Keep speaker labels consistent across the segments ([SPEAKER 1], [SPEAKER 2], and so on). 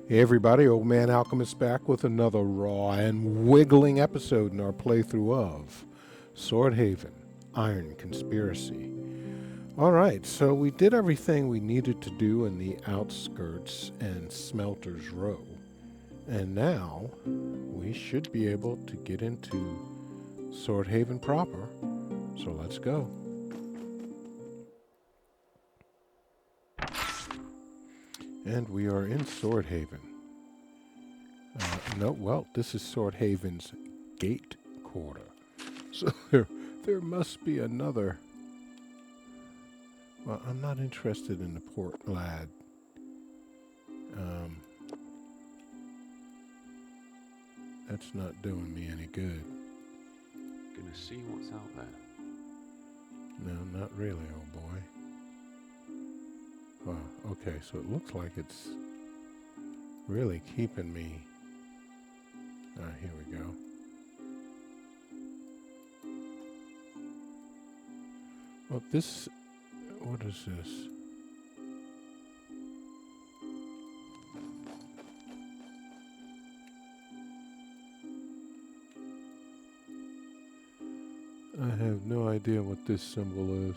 [SPEAKER 1] Hey everybody, Old Man Alchemist back with another raw and wiggling episode in our playthrough of Swordhaven, Iron Conspiracy. Alright, so we did everything we needed to do in the outskirts and Smelter's Row. And now, we should be able to get into Swordhaven proper. So let's go. And we are in Swordhaven. This is Swordhaven's gate quarter. So there must be another. Well, I'm not interested in the port lad. That's not doing me any good.
[SPEAKER 2] Gonna see what's out there.
[SPEAKER 1] No, not really, old boy. Well, okay, so it looks like it's really keeping me. Here we go. Well, what is this? I have no idea what this symbol is.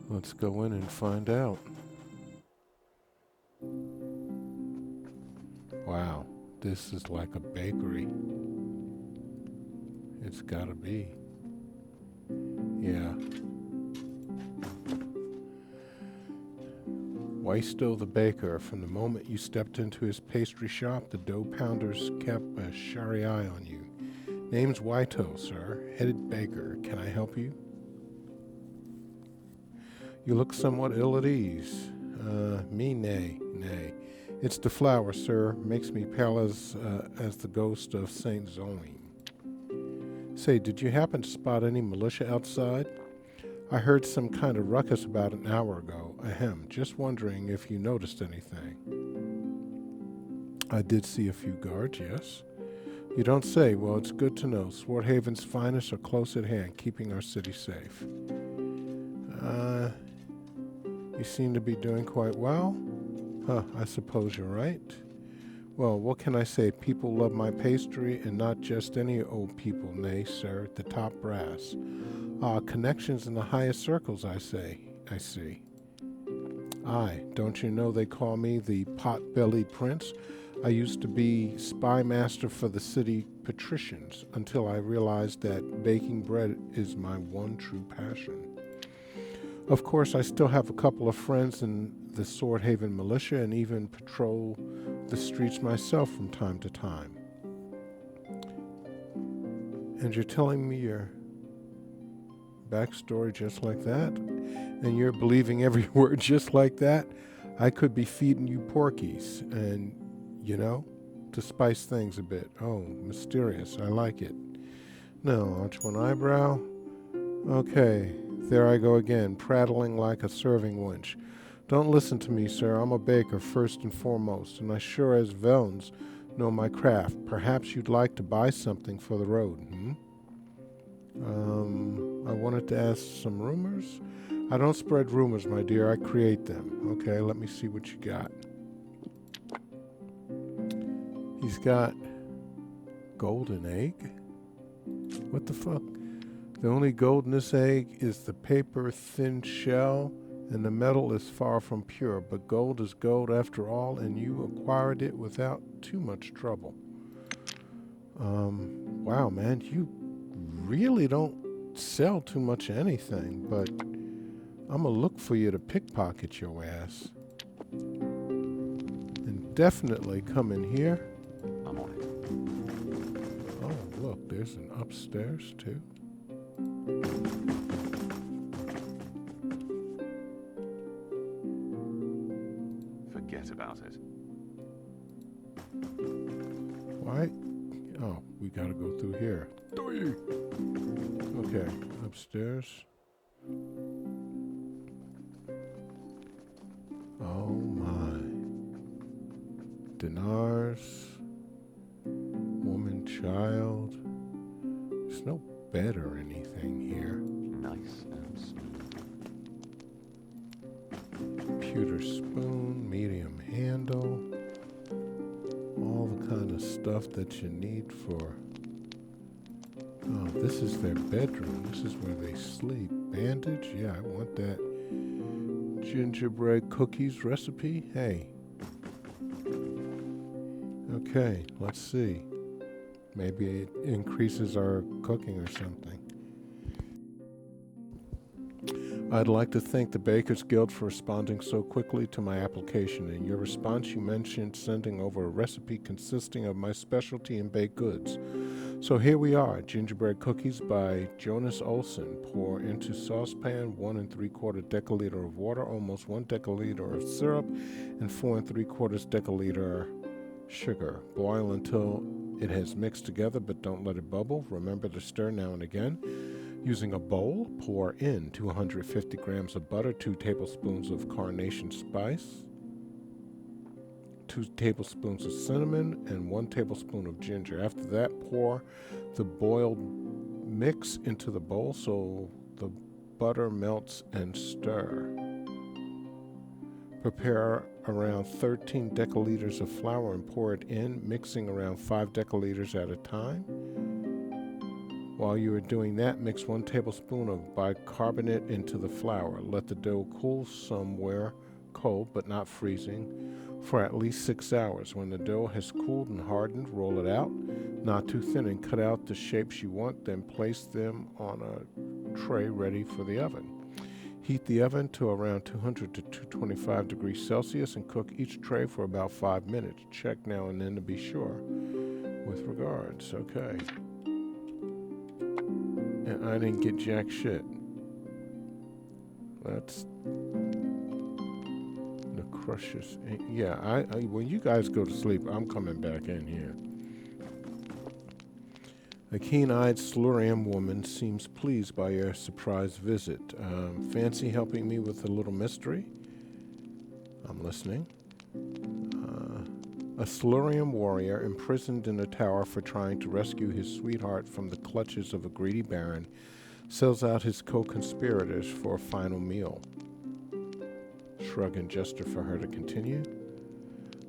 [SPEAKER 1] Let's go in and find out. Wow, this is like a bakery. It's gotta be. Yeah. Waisto the baker. From the moment you stepped into his pastry shop, the dough pounders kept a sharp eye on you. Name's Waito, sir. Headed baker. Can I help you? You look somewhat ill at ease. Nay. It's the flour, sir. Makes me pale as the ghost of Saint Zoline. Say, did you happen to spot any militia outside? I heard some kind of ruckus about an hour ago. Ahem. Just wondering if you noticed anything. I did see a few guards, yes. You don't say. Well, it's good to know. Swordhaven's finest are close at hand, keeping our city safe. You seem to be doing quite well. Huh, I suppose you're right. Well, what can I say? People love my pastry, and not just any old people, nay, sir, the top brass. Connections in the highest circles, I see. Aye, don't you know they call me the pot-bellied prince? I used to be spy master for the city patricians until I realized that baking bread is my one true passion. Of course, I still have a couple of friends in the Swordhaven militia and even patrol the streets myself from time to time. And you're telling me your backstory just like that? And you're believing every word just like that? I could be feeding you porkies and, to spice things a bit. Oh, mysterious. I like it. No, arch one eyebrow. Okay, there I go again, prattling like a serving wench. Don't listen to me, sir. I'm a baker first and foremost, and I sure as Velns know my craft. Perhaps you'd like to buy something for the road, I wanted to ask some rumors. I don't spread rumors, my dear. I create them. Okay, let me see what you got. He's got golden egg? What the fuck? The only gold in this egg is the paper thin shell, and the metal is far from pure. But gold is gold after all, and you acquired it without too much trouble. Wow, man, you really don't sell too much anything, but I'm gonna look for you to pickpocket your ass. And definitely come in here.
[SPEAKER 2] I'm on it.
[SPEAKER 1] Oh, look, there's an upstairs, too.
[SPEAKER 2] Forget about it.
[SPEAKER 1] Why? Oh, we gotta go through here. Okay, upstairs. Oh my. Dinars. Woman, child. There's no bed or anything here.
[SPEAKER 2] Nice and smooth.
[SPEAKER 1] Pewter spoon, medium handle. All the kind of stuff that you need for... Oh, this is their bedroom. This is where they sleep. Bandage? Yeah, I want that. Gingerbread cookies recipe? Hey. Okay, let's see. Maybe it increases our cooking or something. I'd like to thank the Bakers Guild for responding so quickly to my application. In your response, you mentioned sending over a recipe consisting of my specialty in baked goods. So here we are, gingerbread cookies by Jonas Olson. Pour into saucepan 1 3/4 deciliter of water, almost 1 deciliter of syrup, and 4 3/4 deciliter sugar. Boil until it has mixed together, but don't let it bubble. Remember to stir now and again. Using a bowl, pour in 250 grams of butter, 2 tablespoons of carnation spice, 2 tablespoons of cinnamon, and 1 tablespoon of ginger. After that, pour the boiled mix into the bowl so the butter melts and stir. Prepare around 13 deciliters of flour and pour it in, mixing around 5 deciliters at a time. While you are doing that, mix 1 tablespoon of bicarbonate into the flour. Let the dough cool somewhere cold but not freezing for at least 6 hours. When the dough has cooled and hardened, roll it out, not too thin, and cut out the shapes you want. Then place them on a tray ready for the oven. Heat the oven to around 200 to 225 degrees Celsius and cook each tray for about 5 minutes. Check now and then to be sure. With regards, okay. And I didn't get jack shit. That's the Crushers. Yeah, I when you guys go to sleep, I'm coming back in here. A keen-eyed Slurian woman seems pleased by your surprise visit. Fancy helping me with a little mystery? I'm listening. A Slurian warrior imprisoned in a tower for trying to rescue his sweetheart from the clutches of a greedy baron sells out his co-conspirators for a final meal. Shrug and gesture for her to continue.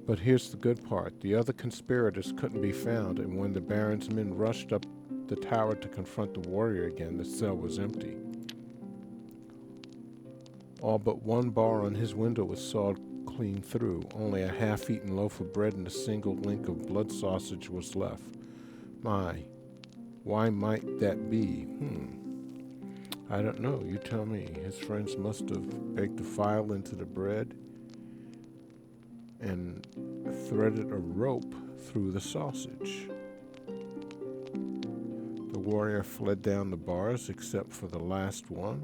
[SPEAKER 1] But here's the good part. The other conspirators couldn't be found, and when the baron's men rushed up the tower to confront the warrior again, the cell was empty. All but one bar on his window was sawed clean through. Only a half-eaten loaf of bread and a single link of blood sausage was left. My, why might that be? I don't know. You tell me. His friends must have baked a file into the bread and threaded a rope through the sausage. The warrior fled down the bars except for the last one,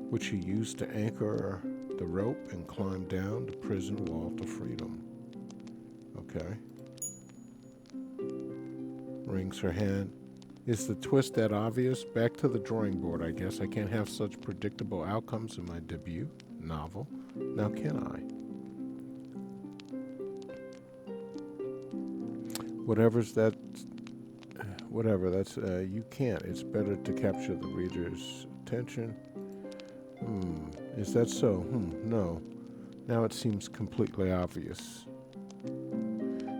[SPEAKER 1] which he used to anchor the rope and climbed down the prison wall to freedom. Okay. Wrings her hand. Is the twist that obvious? Back to the drawing board, I guess. I can't have such predictable outcomes in my debut novel. Now can I? Whatever, that's, you can't. It's better to capture the reader's attention. Is that so? No. Now it seems completely obvious.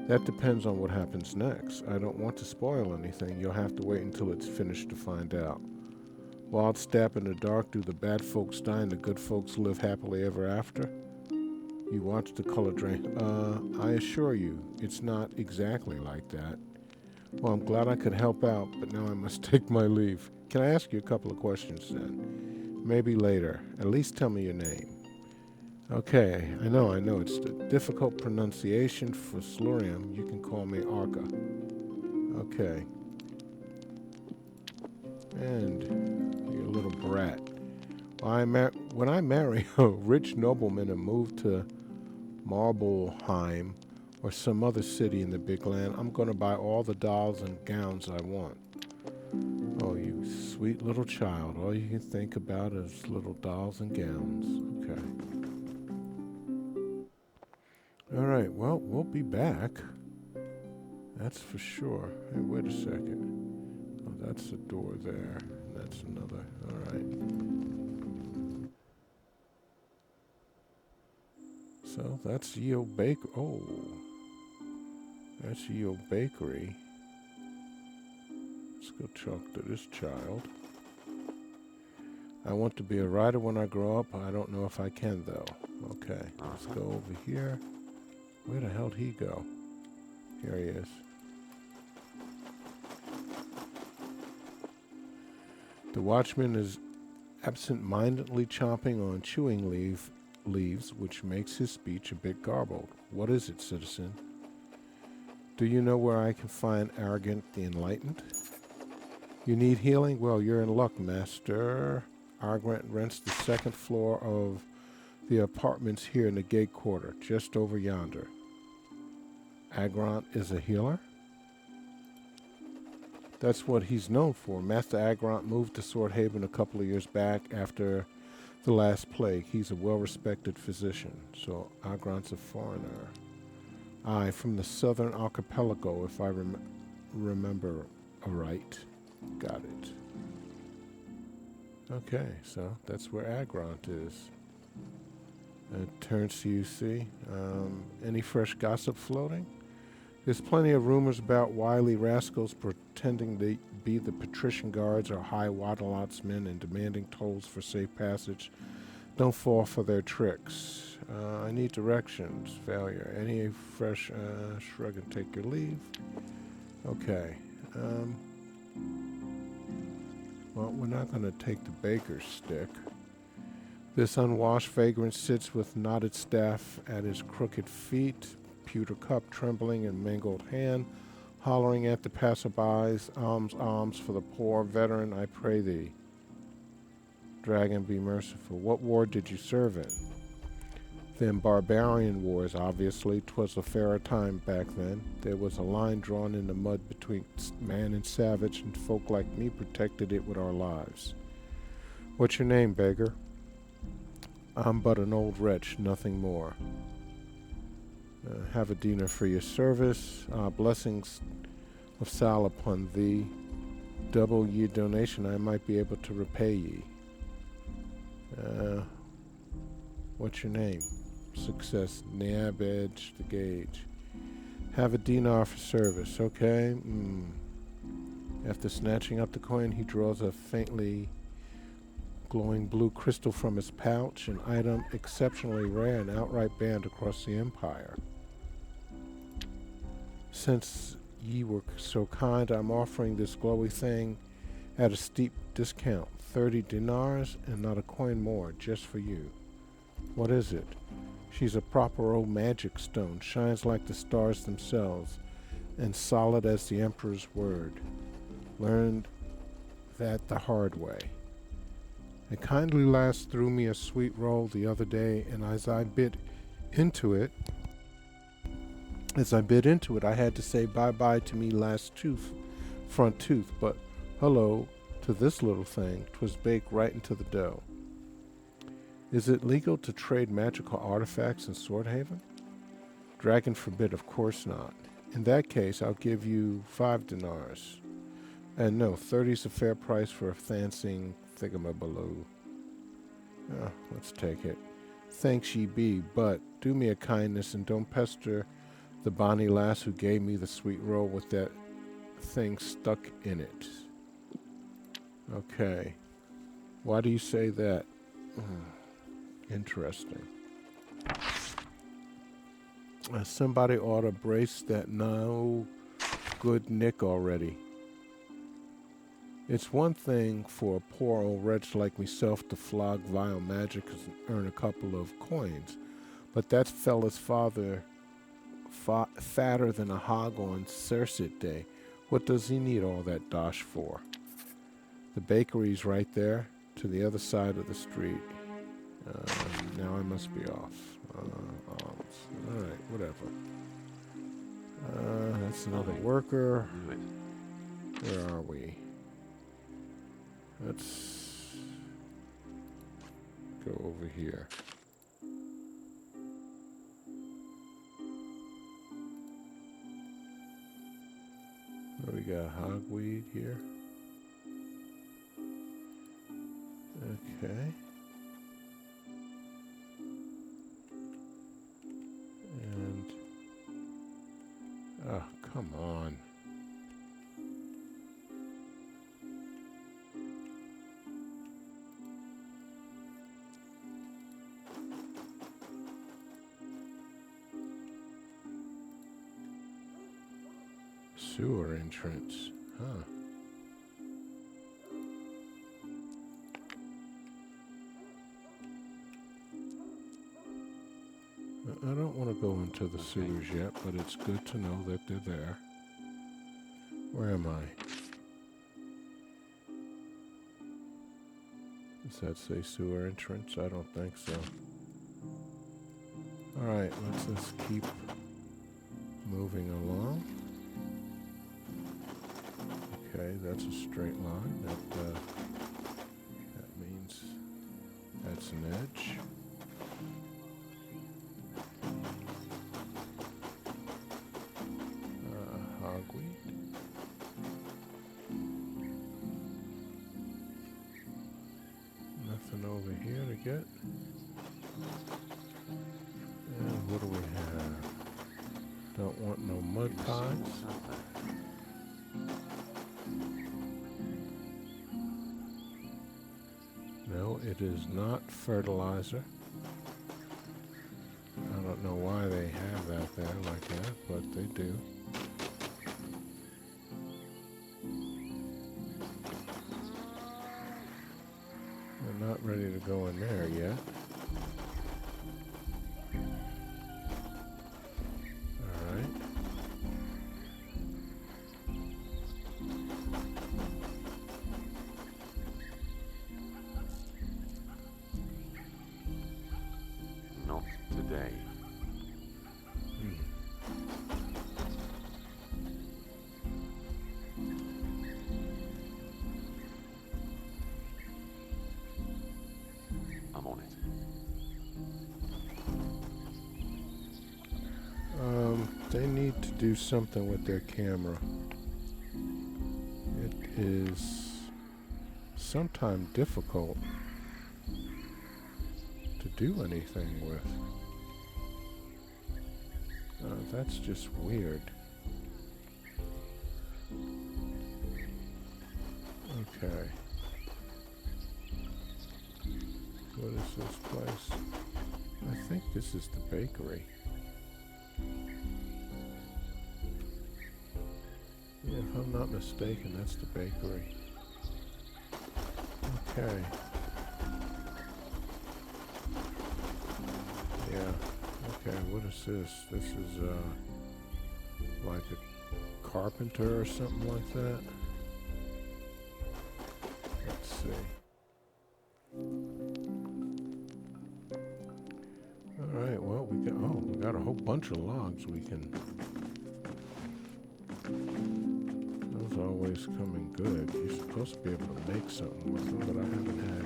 [SPEAKER 1] That depends on what happens next. I don't want to spoil anything. You'll have to wait until it's finished to find out. Wild stab in the dark, do the bad folks die and the good folks live happily ever after? You watch the color drain. I assure you, it's not exactly like that. Well, I'm glad I could help out, but now I must take my leave. Can I ask you a couple of questions then? Maybe later. At least tell me your name. Okay, I know. It's a difficult pronunciation for Slurium. You can call me Arca. Okay. And you're a little brat. When I marry a rich nobleman and move to Marbleheim or some other city in the big land, I'm going to buy all the dolls and gowns I want. Oh, you sweet little child. All you can think about is little dolls and gowns. Okay. All right, well, we'll be back. That's for sure. Hey, wait a second. Oh, that's a door there. That's another. All right. So that's Yeo Baker. Oh, that's Yeo Bakery. Let's go talk to this child. I want to be a writer when I grow up. I don't know if I can, though. Okay, let's go over here. Where the hell did he go? Here he is. The watchman is absent-mindedly chomping on chewing leaves, which makes his speech a bit garbled. What is it, citizen? Do you know where I can find Arrogant the Enlightened? You need healing? Well, you're in luck, master. Arrogant rents the second floor of the apartments here in the gate quarter, just over yonder. Agrant is a healer? That's what he's known for. Master Agrant moved to Swordhaven a couple of years back after the last plague. He's a well-respected physician, so Agrant's a foreigner. Aye, from the southern archipelago, if I remember right. Got it. Okay, so that's where Agrant is. It turns to you, see. Any fresh gossip floating? There's plenty of rumors about wily rascals pretending to be the patrician guards or high Waterlots men and demanding tolls for safe passage. Don't fall for their tricks. I need directions. Failure. Any fresh... shrug and take your leave. Okay. Well, we're not going to take the baker's stick. This unwashed vagrant sits with knotted staff at his crooked feet, pewter cup trembling in mangled hand, hollering at the passerbys, alms, alms for the poor veteran, I pray thee. Dragon, be merciful. What war did you serve in? Them barbarian wars, obviously. 'Twas a fairer time back then. There was a line drawn in the mud between man and savage, and folk like me protected it with our lives. What's your name, beggar? I'm but an old wretch, nothing more. Have a dinar for your service. Blessings of Sal upon thee. Double ye donation, I might be able to repay ye. What's your name? Success. Nab edge the gauge. Have a dinar for service, okay? After snatching up the coin, he draws a faintly glowing blue crystal from his pouch, an item exceptionally rare and outright banned across the empire. Since ye were so kind, I'm offering this glowy thing at a steep discount. 30 dinars and not a coin more, just for you. What is it? She's a proper old magic stone, shines like the stars themselves, and solid as the Emperor's word. Learned that the hard way. A kindly lass threw me a sweet roll the other day, and as I bit into it, I had to say bye-bye to me last front tooth, but hello to this little thing. 'Twas baked right into the dough. Is it legal to trade magical artifacts in Swordhaven? Dragon forbid, of course not. In that case, I'll give you 5 dinars. And no, 30's a fair price for a fancying thingamabaloo. Let's take it. Thanks ye be, but do me a kindness and don't pester the bonny lass who gave me the sweet roll with that thing stuck in it. Okay. Why do you say that? Interesting. Somebody ought to brace that no good Nick already. It's one thing for a poor old wretch like myself to flog vile magic and earn a couple of coins, but that fella's father fatter than a hog on Cercit Day. What does he need all that dosh for? The bakery's right there, to the other side of the street. Now I must be off. Alright, whatever. That's another worker. Where are we? Let's go over here. What do we got? Hogweed here. Okay. Come on. Sewer entrance. Huh. I don't want to go into the sewers yet, but it's good to know that they're there. Where am I? Does that say sewer entrance? I don't think so. Alright, let's just keep moving along. Okay, that's a straight line. That means that's an edge. Hogweed. Nothing over here to get. And what do we have? Don't want no mud pies. No, it is not fertilizer. I don't know why they have that there like that, but they do. We're not ready to go in there yet. Alright.
[SPEAKER 2] Not today. I'm on it.
[SPEAKER 1] They need to do something with their camera. It is sometimes difficult to do anything with. That's just weird. Okay. What is this place? I think this is the bakery. Yeah, if I'm not mistaken, that's the bakery. Okay. Yeah. Okay, what is this? This is, like a carpenter or something like that. Let's see. Alright, well, we got a whole bunch of logs we can... Those always come in good. You're supposed to be able to make something with them, but I haven't had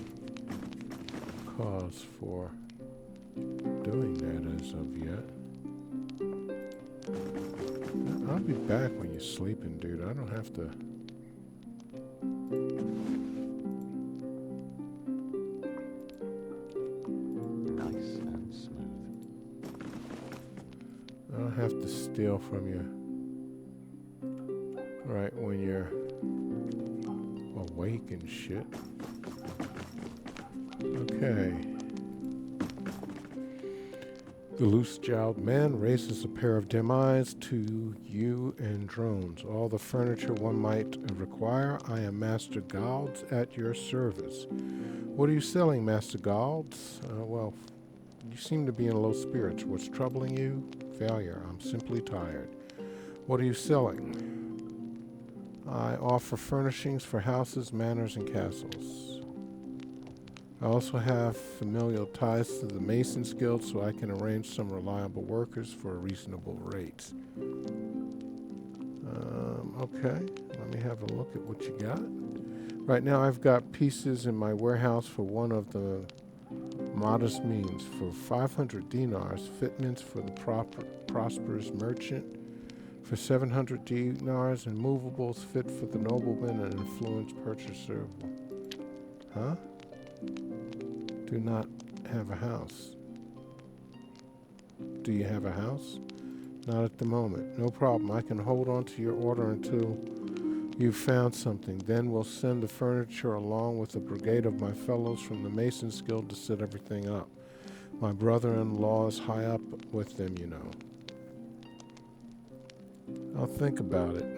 [SPEAKER 1] cause for doing that as of yet. I'll be back when you're sleeping, dude. I don't have to...
[SPEAKER 2] Nice and smooth.
[SPEAKER 1] I don't have to steal from you right when you're awake and shit. Okay. The loose-jowled man raises a pair of dim eyes to you and drones. All the furniture one might require. I am Master Galds at your service. What are you selling, Master Galds? Well, you seem to be in low spirits. What's troubling you? Failure. I'm simply tired. What are you selling? I offer furnishings for houses, manors, and castles. I also have familial ties to the Masons Guild, so I can arrange some reliable workers for a reasonable rate. Okay, let me have a look at what you got. Right now I've got pieces in my warehouse for one of the modest means. For 500 dinars, fitments for the prosperous merchant. For 700 dinars, and movables fit for the nobleman and influenced purchaser. Huh? Do not have a house. Do you have a house? Not at the moment. No problem. I can hold on to your order until you've found something. Then we'll send the furniture along with a brigade of my fellows from the Masons Guild to set everything up. My brother-in-law is high up with them, you know. I'll think about it.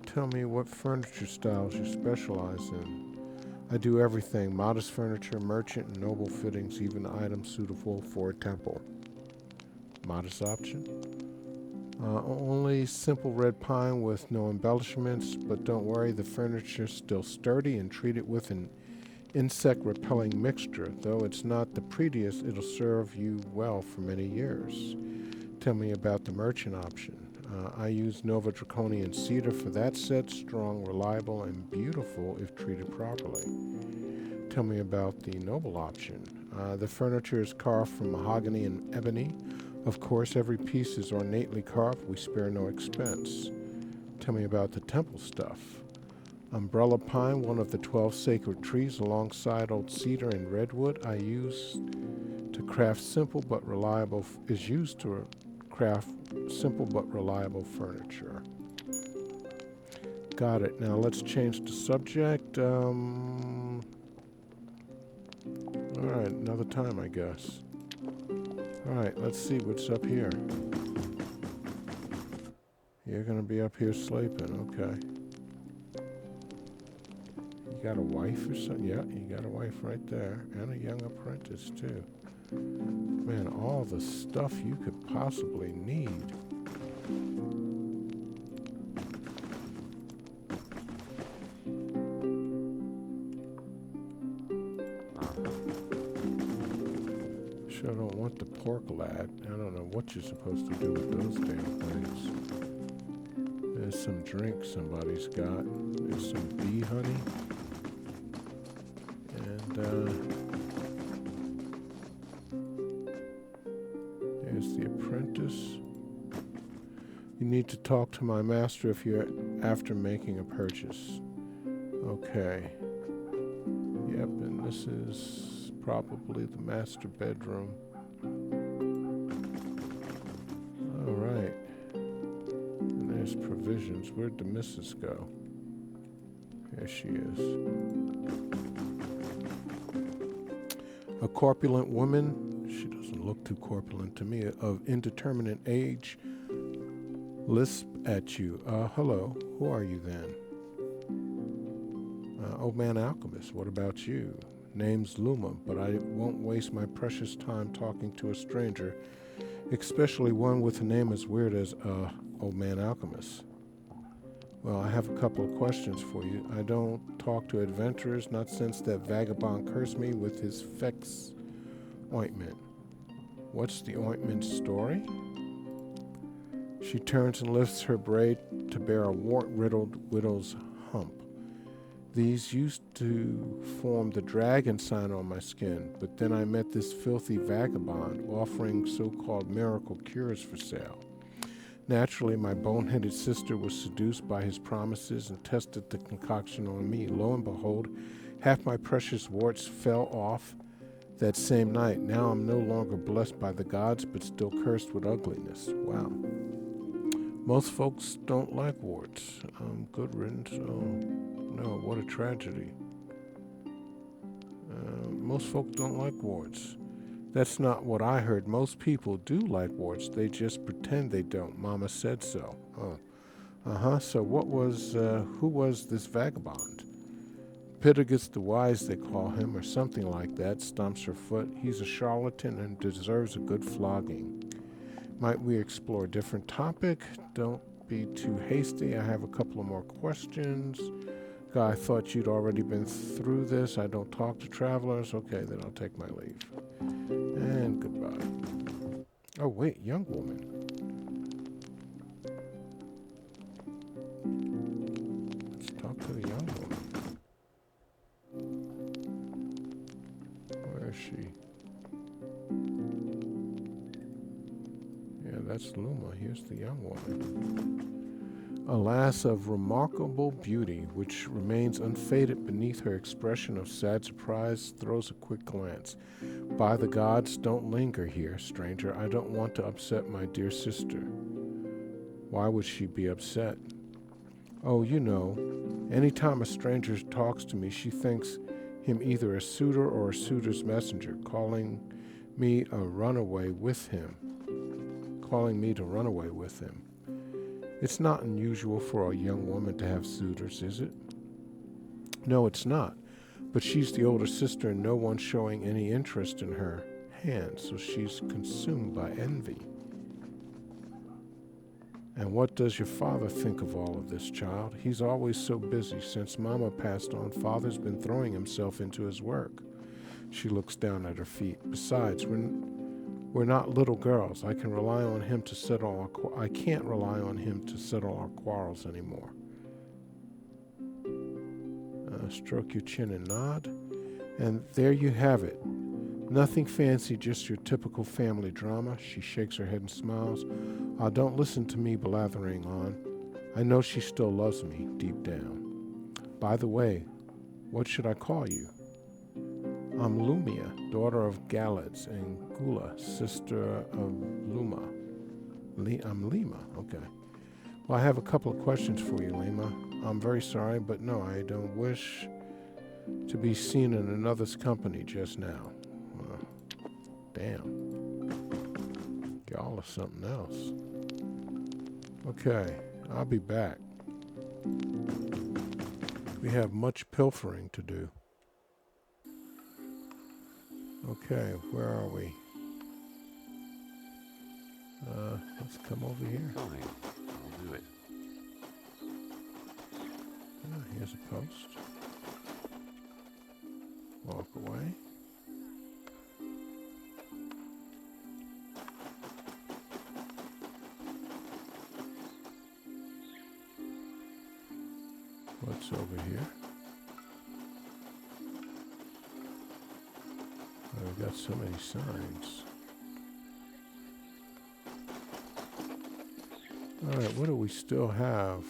[SPEAKER 1] Tell me what furniture styles you specialize in. I do everything. Modest furniture, merchant, and noble fittings, even items suitable for a temple. Modest option? Only simple red pine with no embellishments, but don't worry, the furniture's still sturdy, and treat it with an insect-repelling mixture. Though it's not the prettiest, it'll serve you well for many years. Tell me about the merchant option. I use Nova Draconian cedar for that set, strong, reliable, and beautiful if treated properly. Tell me about the noble option. The furniture is carved from mahogany and ebony. Of course, every piece is ornately carved. We spare no expense. Tell me about the temple stuff. Umbrella pine, one of the 12 sacred trees, alongside old cedar and redwood, I use to craft simple but reliable furniture. Got it. Now let's change the subject. All right, another time, I guess. All right, let's see what's up here. You're gonna be up here sleeping, okay. You got a wife or something? Yeah, you got a wife right there, and a young apprentice too. Man, all the stuff you could possibly need. Sure don't want the pork lad. I don't know what you're supposed to do with those damn things. There's some drink somebody's got. There's some bee honey. And there's the apprentice. You need to talk to my master if you're after making a purchase. Okay. Yep, and this is probably the master bedroom. All right. And there's provisions. Where'd the missus go? There she is. A corpulent woman, she doesn't look too corpulent to me, of indeterminate age, lisp at you. Hello, who are you then? Old man alchemist, what about you? Name's Luma, but I won't waste my precious time talking to a stranger, especially one with a name as weird as, Old man alchemist. Well, I have a couple of questions for you. I don't talk to adventurers, not since that vagabond cursed me with his Fex ointment. What's the ointment's story? She turns and lifts her braid to bear a wart-riddled widow's hump. These used to form the dragon sign on my skin, but then I met this filthy vagabond offering so-called miracle cures for sale. Naturally, my boneheaded sister was seduced by his promises and tested the concoction on me. Lo and behold, half my precious warts fell off that same night. Now I'm no longer blessed by the gods, but still cursed with ugliness. Wow. Most folks don't like warts. Good riddance. No, what a tragedy. Most folks don't like warts. That's not what I heard. Most people do like warts. They just pretend they don't. Mama said so. Oh. So who was this vagabond? Pittagus the Wise, they call him, or something like that, stomps her foot. He's a charlatan and deserves a good flogging. Might we explore a different topic? Don't be too hasty. I have a couple of more questions. I thought you'd already been through this. I don't talk to travelers. Okay, then I'll take my leave. And goodbye. Oh, wait, young woman. Let's talk to the young woman. Where is she? Yeah, that's Luma. Here's the young woman. A lass of remarkable beauty, which remains unfaded beneath her expression of sad surprise, throws a quick glance. By the gods, don't linger here, stranger. I don't want to upset my dear sister. Why would she be upset? Oh, you know, any time a stranger talks to me, she thinks him either a suitor or a suitor's messenger, calling me to run away with him. It's not unusual for a young woman to have suitors, is it? No, it's not. But she's the older sister and no one's showing any interest in her hand, so she's consumed by envy. And what does your father think of all of this, child? He's always so busy. Since Mama passed on, Father's been throwing himself into his work. She looks down at her feet. Besides, we're not little girls. I can't rely on him to settle our quarrels anymore. Stroke your chin and nod. And there you have it. Nothing fancy, just your typical family drama. She shakes her head and smiles. Don't listen to me blathering on. I know she still loves me deep down. By the way, what should I call you? I'm Lumia, daughter of Galids, and Gula, sister of Luma. I'm Lima, okay. Well, I have a couple of questions for you, Lima. I'm very sorry, but no, I don't wish to be seen in another's company just now. Damn. Y'all are something else. Okay, I'll be back. We have much pilfering to do. Okay, where are we? Let's come over here.
[SPEAKER 2] Fine, I'll do it.
[SPEAKER 1] Here's a post. Walk away. What's over here? Oh, we've got so many signs. Alright, what do we still have?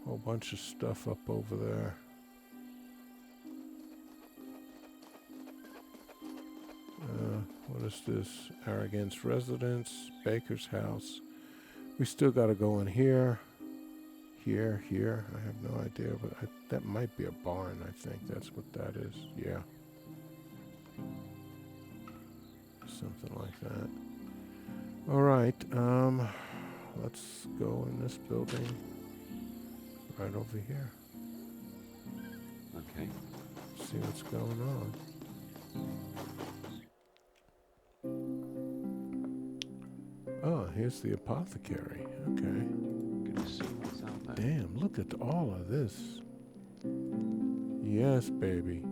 [SPEAKER 1] A whole bunch of stuff up over there. What is this? Arrogance Residence, Baker's House. We still got to go in here. Here. I have no idea, but that might be a barn, I think. That's what that is. Yeah. Something like that. Alright, let's go in this building. Right over here.
[SPEAKER 2] Okay.
[SPEAKER 1] See what's going on. Oh, here's the apothecary. Okay.
[SPEAKER 2] Gonna see what's out there.
[SPEAKER 1] Damn, look at all of this. Yes, baby.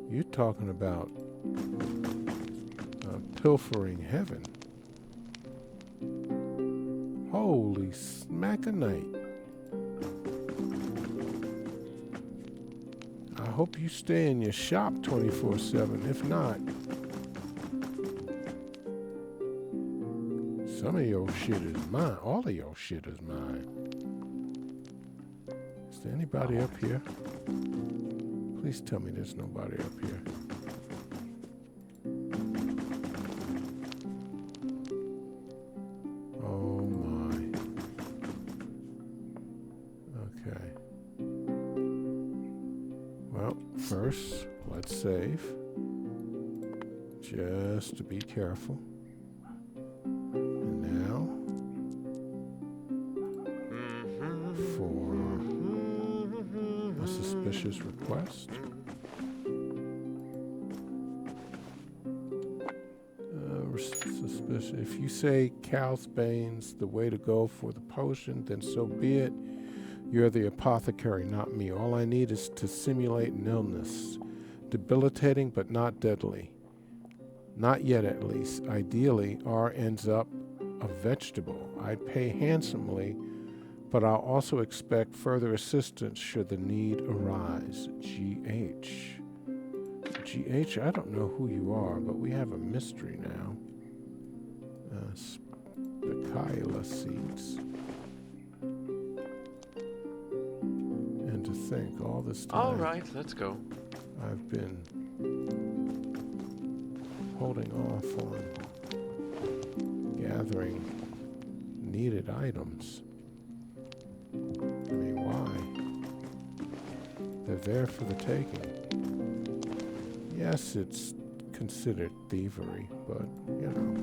[SPEAKER 1] You're talking about pilfering heaven. Holy smack-a-night. I hope you stay in your shop 24/7. If not, some of your shit is mine. All of your shit is mine. Is there anybody up here? Please tell me there's nobody up here. Oh my. Okay. Well, first, let's save. Just to be careful. And now, for a suspicious request. Suspicious. If you say Calsbane's the way to go for the potion, then so be it. You're the apothecary, not me. All I need is to simulate an illness. Debilitating, but not deadly. Not yet, at least. Ideally, R ends up a vegetable. I'd pay handsomely, but I'll also expect further assistance should the need arise. GH. GH, I don't know who you are, but we have a mystery now. Spicaila seeds. think all this time
[SPEAKER 2] All right, let's go.
[SPEAKER 1] I've been holding off on gathering needed items. I mean, why? They're there for the taking. Yes, it's considered thievery, but, you know.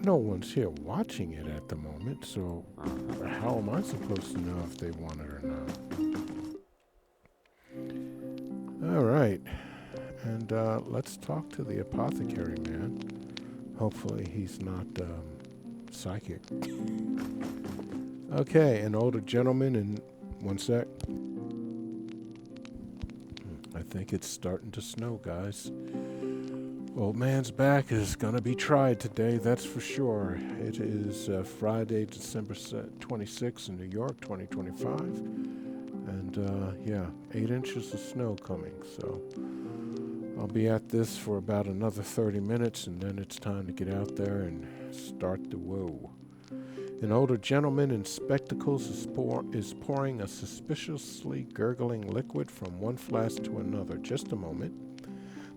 [SPEAKER 1] No one's here watching it at the moment, so how am I supposed to know if they want it or not? All right. And let's talk to the apothecary man. Hopefully he's not psychic. Okay, an older gentleman in... One sec. I think it's starting to snow, guys. Old man's back is gonna be tried today, that's for sure. It is Friday, December 26th in New York, 2025. And yeah, 8 inches of snow coming, so I'll be at this for about another 30 minutes, and then it's time to get out there and start the woe. An older gentleman in spectacles is pouring a suspiciously gurgling liquid from one flask to another. Just a moment.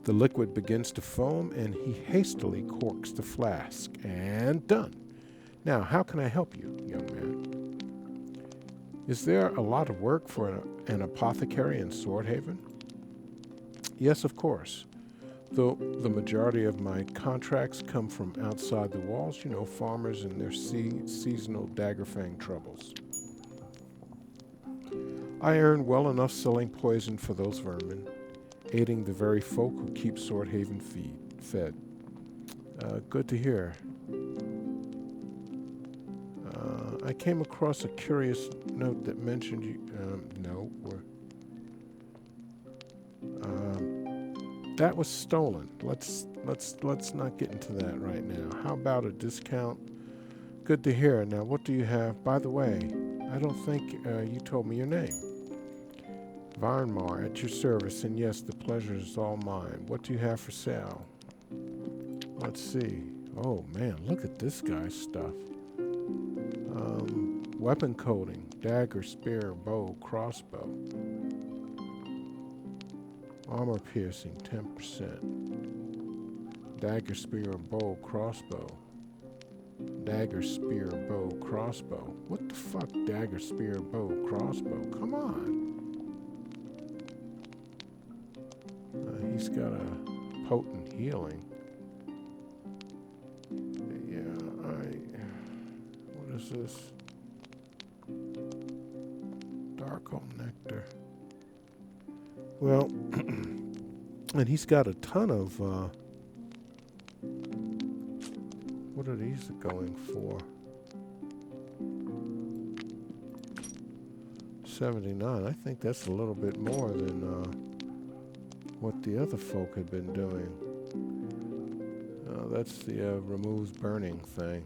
[SPEAKER 1] The liquid begins to foam, and he hastily corks the flask. And done. Now, how can I help you, young man? Is there a lot of work for an apothecary in Swordhaven? Yes, of course. Though the majority of my contracts come from outside the walls, you know, farmers and their seasonal daggerfang troubles. I earn well enough selling poison for those vermin, aiding the very folk who keep Swordhaven fed. Good to hear. I came across a curious note that mentioned you... that was stolen. Let's not get into that right now. How about a discount? Good to hear. Now, what do you have? By the way, I don't think you told me your name. Varnmar, at your service, and yes, the pleasure is all mine. What do you have for sale? Let's see. Oh, man, look at this guy's stuff. Weapon coating, dagger, spear, bow, crossbow. Armor piercing, 10%. Dagger, spear, bow, crossbow. Dagger, spear, bow, crossbow. What the fuck, dagger, spear, bow, crossbow? Come on. He's got a potent healing. Yeah, what is this? Darkle nectar. Well, and he's got a ton of, what are these going for? 79. I think that's a little bit more than, what the other folk had been doing. That's the removes burning thing.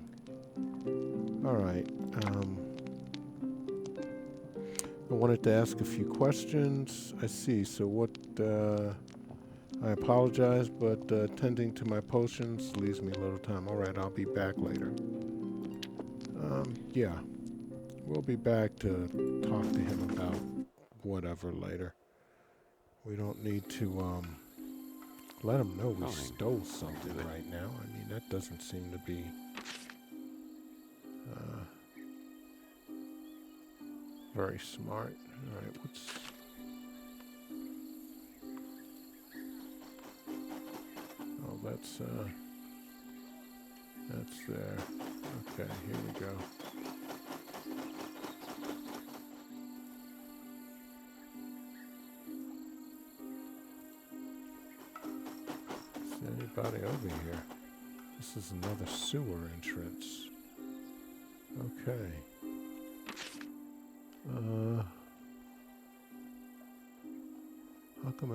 [SPEAKER 1] Alright. I wanted to ask a few questions. I see. So what... I apologize, but tending to my potions leaves me a little time. Alright, I'll be back later. Yeah. We'll be back to talk to him about whatever later. We don't need to let him know we stole something right now. I mean, that doesn't seem to be very smart. Alright, what's... Oh, that's there. Okay, here we go. Anybody over here? This is another sewer entrance. Okay. How come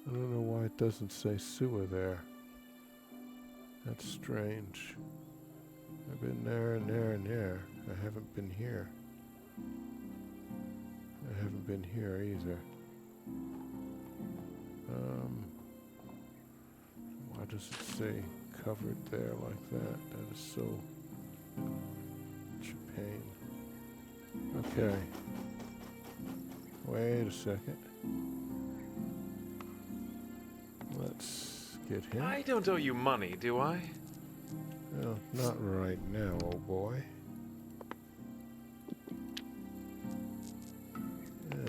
[SPEAKER 1] I don't know why it doesn't say sewer there. That's strange. I've been there and there and there. I haven't been here. I haven't been here either. Why does it say covered there like that? That is so much a pain. Okay. Wait a second. Let's get him.
[SPEAKER 2] I don't owe you money, do I?
[SPEAKER 1] Well, not right now, old boy.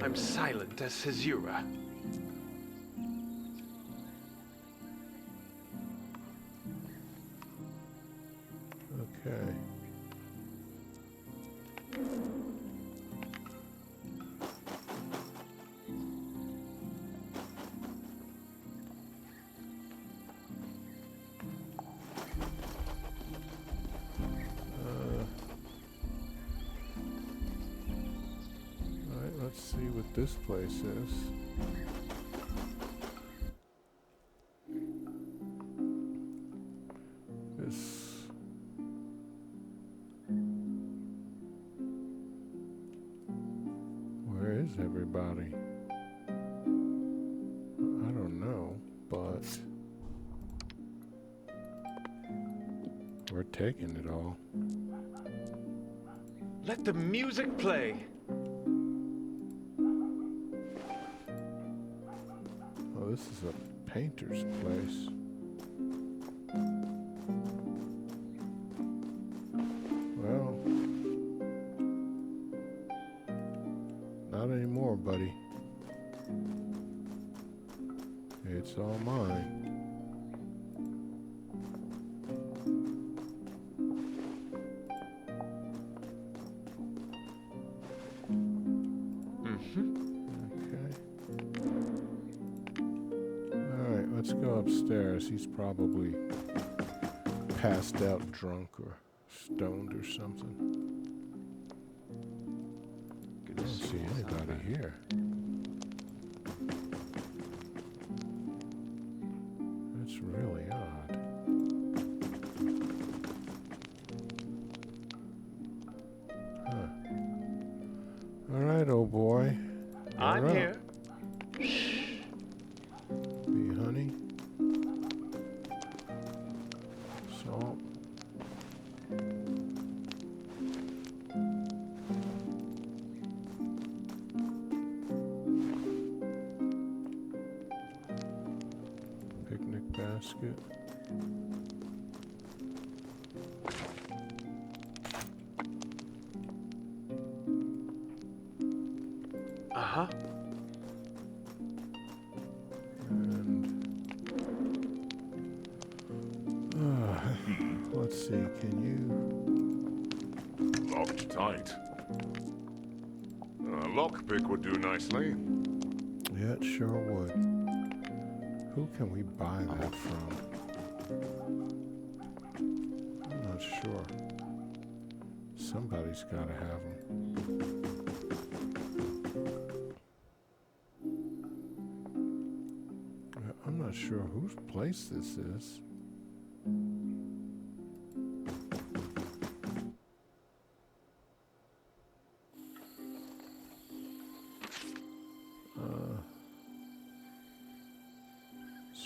[SPEAKER 2] I'm silent as Hazura.
[SPEAKER 1] Okay. Alright, let's see what this place is. Where is everybody? I don't know, but we're taking it all.
[SPEAKER 2] Let the music play.
[SPEAKER 1] Oh, this is a painter's place. Well, not anymore, buddy. It's all mine. Okay. Alright, let's go upstairs. He's probably passed out drunk or stoned or something. I don't see anybody here. That's really odd. Huh. Alright, old boy.
[SPEAKER 2] I'm
[SPEAKER 1] You're up.
[SPEAKER 2] here.
[SPEAKER 1] Be honey. Salt. Picnic basket.
[SPEAKER 2] Uh-huh.
[SPEAKER 1] And let's see, can you
[SPEAKER 3] Locked tight. A lockpick would do nicely.
[SPEAKER 1] yeah, it sure would. Who can we buy that from? I'm not sure. Somebody's gotta have them. I'm not sure whose place this is.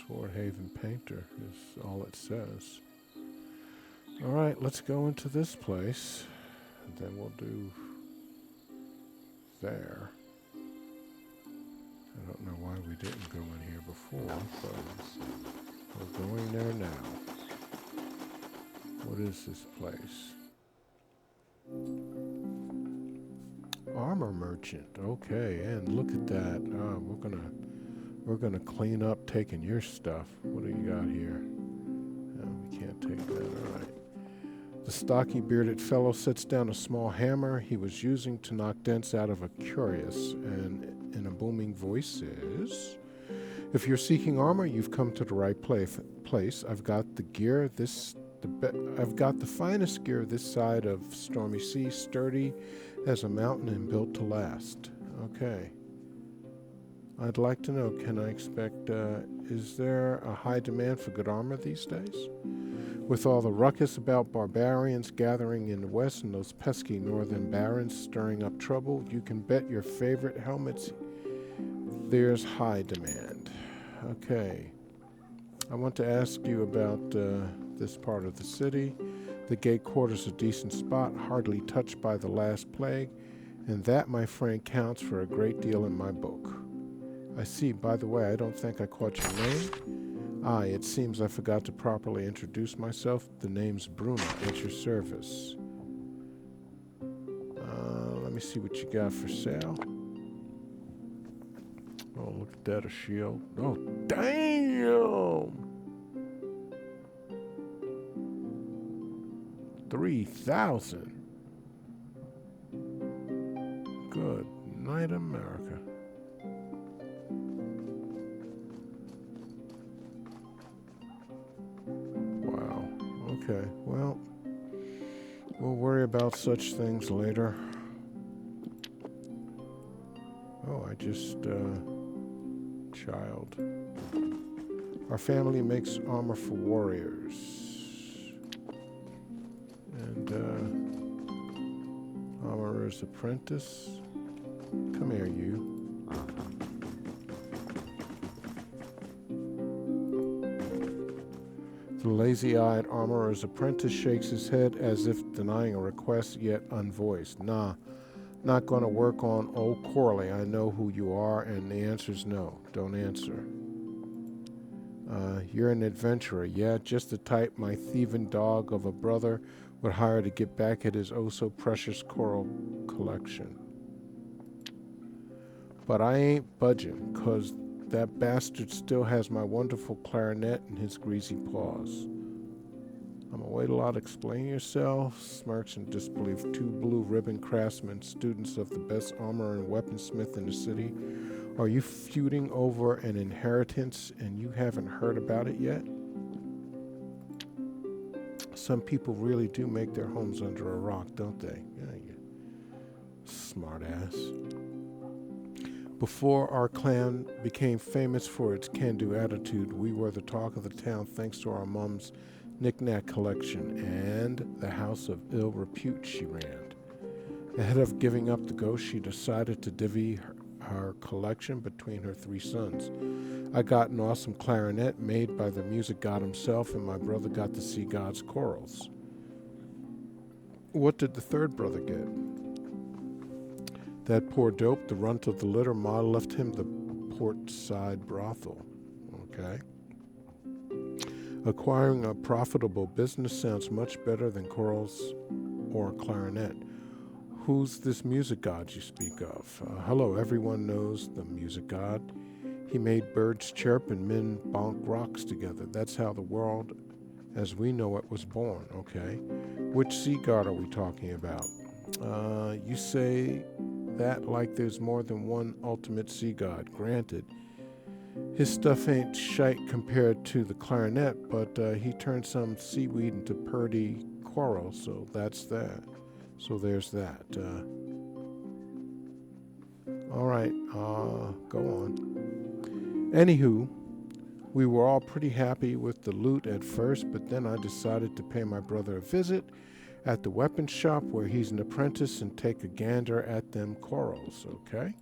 [SPEAKER 1] Swordhaven Painter is all it says. Alright, let's go into this place. And then we'll do there. I don't know why we didn't go in here before, but we're going there now. What is this place? Armor merchant. Okay, and look at that. We're gonna clean up taking your stuff. What do you got here? We can't take that. All right. The stocky bearded fellow sets down a small hammer he was using to knock dents out of a curious, and in a booming voice says, "If you're seeking armor, you've come to the right place. I've got the gear. I've got the finest gear this side of stormy sea, sturdy as a mountain and built to last." Okay. I'd like to know, can I expect, is there a high demand for good armor these days? With all the ruckus about barbarians gathering in the west and those pesky northern barons stirring up trouble, you can bet your favorite helmets there's high demand. Okay. I want to ask you about this part of the city. The gate quarter's a decent spot, hardly touched by the last plague, and that, my friend, counts for a great deal in my book. I see. By the way, I don't think I caught your name. Ah, it seems I forgot to properly introduce myself. The name's Bruno, at your service. Let me see what you got for sale. Oh, look at that, a shield. Oh, damn! 3,000. Good night, America. Wow. Okay, well, we'll worry about such things later. Oh, I just, child. Our family makes armor for warriors. And, armorer's apprentice. Come here, you. The lazy-eyed armorer's apprentice shakes his head as if denying a request yet unvoiced. Nah, not gonna work on old Corley. I know who you are, and the answer's no. Don't answer. You're an adventurer, yeah, just the type my thieving dog of a brother would hire to get back at his oh-so-precious coral collection. But I ain't budging, 'cause that bastard still has my wonderful clarinet in his greasy paws. I'm gonna wait a lot. Explain yourself. Smirks in disbelief. Two blue ribbon craftsmen, students of the best armor and weaponsmith in the city. Are you feuding over an inheritance and you haven't heard about it yet? Some people really do make their homes under a rock, don't they? Yeah, you smart ass. Before our clan became famous for its can-do attitude, we were the talk of the town thanks to our mom's knick-knack collection and the house of ill repute she ran. Ahead of giving up the ghost, she decided to divvy her collection between her three sons. I got an awesome clarinet made by the music god himself, and my brother got the sea god's corals. What did the third brother get? That poor dope, the runt of the litter, Ma left him the port-side brothel. Okay. Acquiring a profitable business sounds much better than corals or a clarinet. Who's this music god you speak of? Hello, everyone knows the music god. He made birds chirp and men bonk rocks together. That's how the world as we know it was born, okay? Which sea god are we talking about? You say that like there's more than one ultimate sea god. Granted, his stuff ain't shite compared to the clarinet, but he turned some seaweed into purdy coral, so that's that. So there's that. All right, go on. Anywho, we were all pretty happy with the loot at first, but then I decided to pay my brother a visit at the weapons shop where he's an apprentice and take a gander at them corals, okay?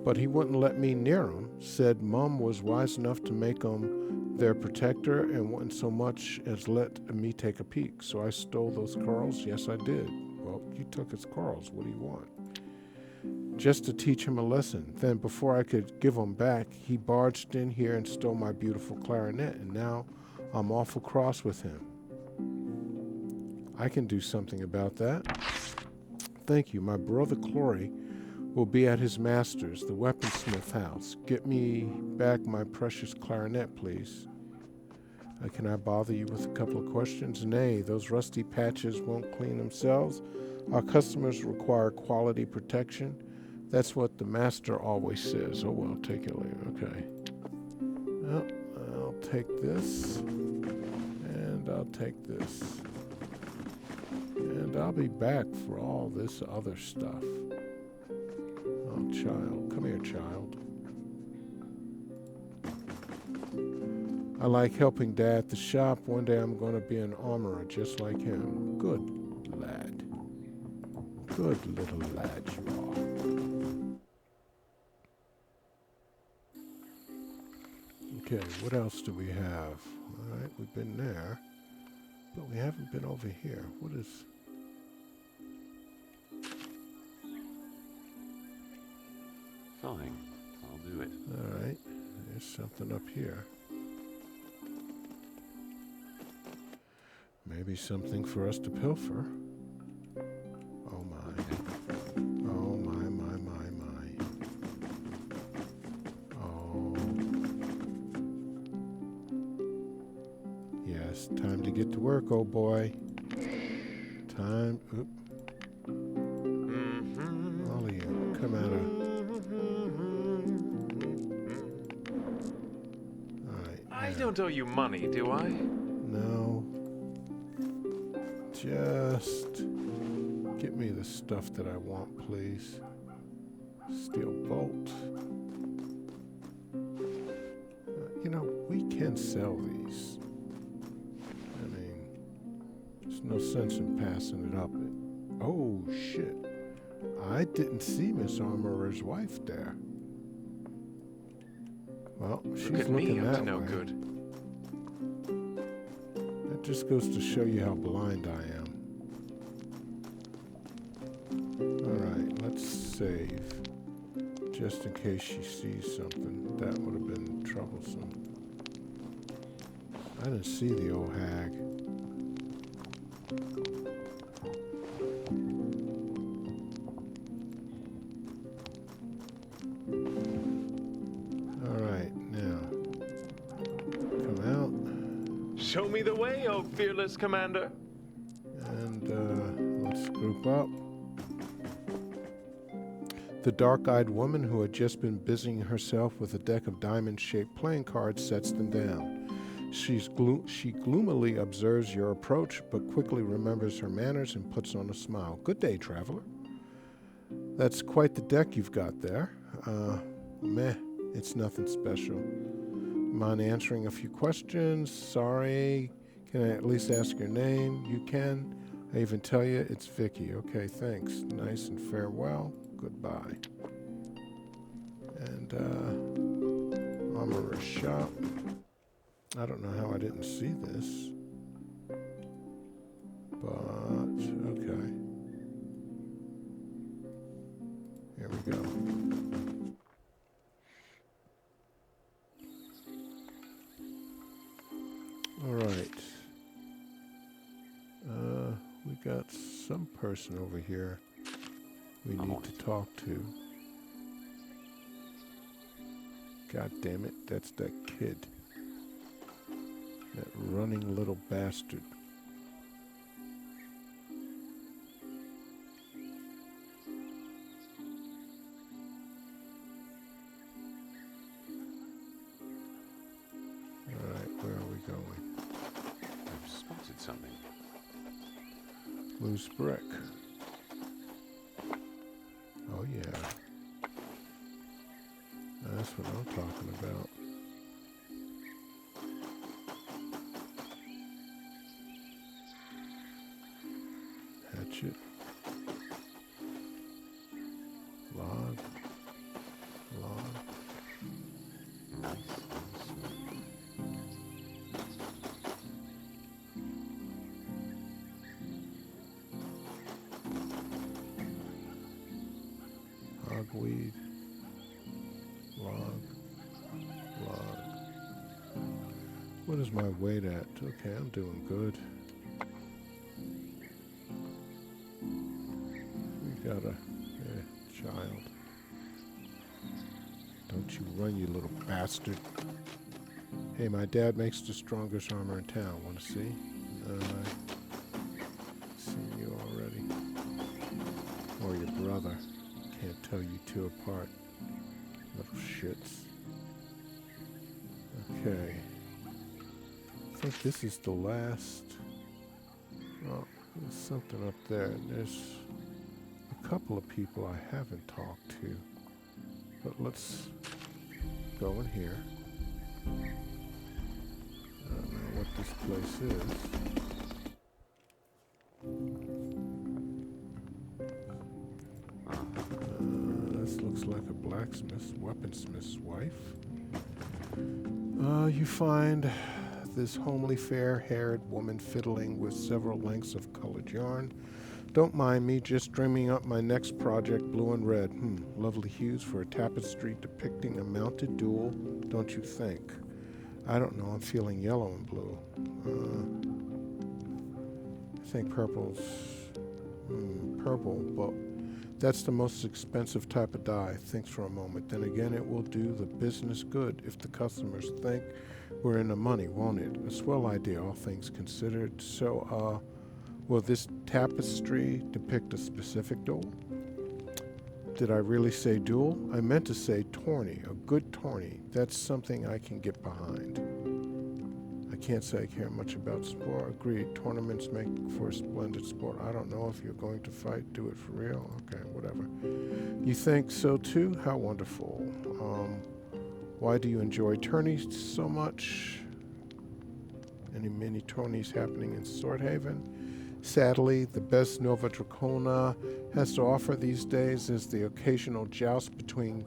[SPEAKER 1] But he wouldn't let me near them, said Mum was wise enough to make them their protector and wouldn't so much as let me take a peek. So I stole those corals. Yes, I did. Well, you took his corals. What do you want? Just to teach him a lesson. Then before I could give them back, he barged in here and stole my beautiful clarinet, and now I'm awful cross with him. I can do something about that. Thank you. My brother Clory will be at his master's, the weaponsmith house. Get me back my precious clarinet, please. Can I bother you with a couple of questions? Nay, those rusty patches won't clean themselves. Our customers require quality protection. That's what the master always says. Oh, well, take it later. Okay. Well, I'll take this. And I'll take this. And I'll be back for all this other stuff. Oh, child. Come here, child. I like helping Dad at the shop. One day I'm going to be an armorer just like him. Good lad. Good little lad you are. Okay, what else do we have? Alright, we've been there. But we haven't been over here. What is...
[SPEAKER 4] Fine, I'll do it.
[SPEAKER 1] Alright, there's something up here. Maybe something for us to pilfer. Oh my. Oh my, my, my, my. Oh. Yes, time to get to work, old boy. Time. Oop. All of you, come out of. Alright.
[SPEAKER 2] I don't owe you money, do I?
[SPEAKER 1] No. Just get me the stuff that I want, please. Steel bolt. You know, we can sell these. I mean, there's no sense in passing it up. Oh, shit. I didn't see Miss Armorer's wife there. Well, she's
[SPEAKER 2] Look at
[SPEAKER 1] looking
[SPEAKER 2] me, up
[SPEAKER 1] that
[SPEAKER 2] to no
[SPEAKER 1] way.
[SPEAKER 2] good.
[SPEAKER 1] That just goes to show you how blind I am. Alright, let's save. Just in case she sees something. That would have been troublesome. I didn't see the old hag. Alright, now. Come out.
[SPEAKER 2] Show me the way, oh fearless commander.
[SPEAKER 1] And let's group up. The dark-eyed woman who had just been busying herself with a deck of diamond-shaped playing cards sets them down. She gloomily observes your approach, but quickly remembers her manners and puts on a smile. Good day, traveler. That's quite the deck you've got there. Meh, it's nothing special. Mind answering a few questions? Sorry. Can I at least ask your name? You can. I even tell you it's Vicky. Okay, thanks. Nice and farewell. Goodbye. And, armorer's shop. I don't know how I didn't see this. But, okay. Here we go. Alright. We got some person over here we need to talk to. God damn it, that's that kid. That running little bastard. Alright, where are we going?
[SPEAKER 4] I've spotted something.
[SPEAKER 1] Loose brick. Oh yeah. That's what I'm talking about. Hatchet. Log. Log.
[SPEAKER 4] Nice.
[SPEAKER 1] Hogweed. Log. Log. What is my weight at? Okay, I'm doing good. We got a child. Don't you run, you little bastard. Hey, my dad makes the strongest armor in town. Want to see? Seen you already. Or your brother. Can't tell you two apart. Little shits. Okay. I think this is the last. Oh, there's something up there. There's a couple of people I haven't talked to. But let's go in here. I don't know what this place is. This looks like a blacksmith's, weaponsmith's wife. You find this homely fair-haired woman fiddling with several lengths of colored yarn. Don't mind me, just dreaming up my next project, blue and red. Lovely hues for a tapestry depicting a mounted duel, don't you think? I don't know, I'm feeling yellow and blue. I think purple's purple, but that's the most expensive type of dye. Thinks for a moment. Then again, it will do the business good if the customers think we're in the money, won't it? A swell idea, all things considered. So, will this tapestry depict a specific duel? Did I really say duel? I meant to say tourney, a good tourney. That's something I can get behind. I can't say I care much about sport. Agreed. Tournaments make for a splendid sport. I don't know if you're going to fight. Do it for real? Okay, whatever. You think so too? How wonderful. Why do you enjoy tourneys so much? Any mini tourneys happening in Swordhaven? Sadly, the best Nova Dracona has to offer these days is the occasional joust between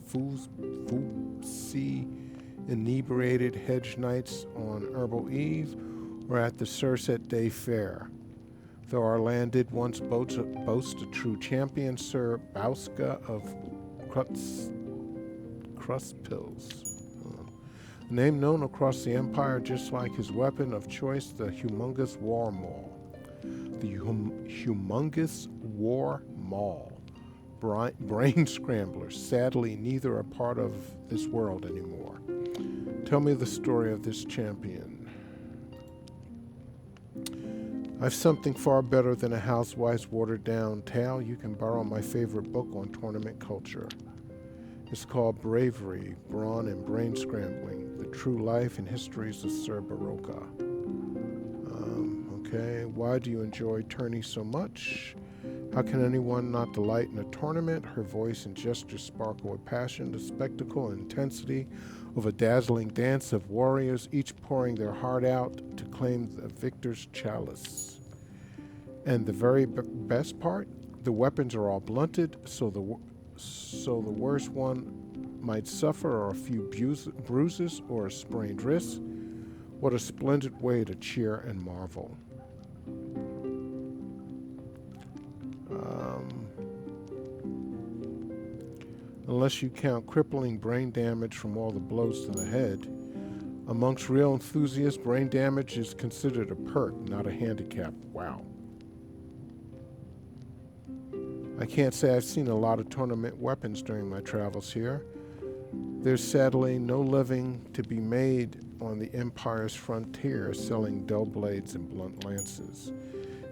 [SPEAKER 1] foobsy inebriated hedge knights on Herbal Eve or at the Surset Day Fair. Though our land did once boast a true champion, Sir Bauska of Crustpills. A name known across the Empire just like his weapon of choice, the humongous war maul. The humongous war maul. Brain scramblers. Sadly, neither are part of this world anymore. Tell me the story of this champion. I've something far better than a housewife's watered-down tale. You can borrow my favorite book on tournament culture. It's called Bravery, Brawn, and Brain Scrambling, The True Life and Histories of Sir Baroka. Okay, why do you enjoy tourney so much? How can anyone not delight in a tournament? Her voice and gestures sparkle with passion, the spectacle and intensity of a dazzling dance of warriors, each pouring their heart out to claim the victor's chalice. And the very best part, the weapons are all blunted, so the worst one might suffer are a few bruises or a sprained wrist. What a splendid way to cheer and marvel. Unless you count crippling brain damage from all the blows to the head. Amongst real enthusiasts, brain damage is considered a perk, not a handicap. Wow. I can't say I've seen a lot of tournament weapons during my travels here. There's sadly no living to be made on the Empire's frontier selling dull blades and blunt lances.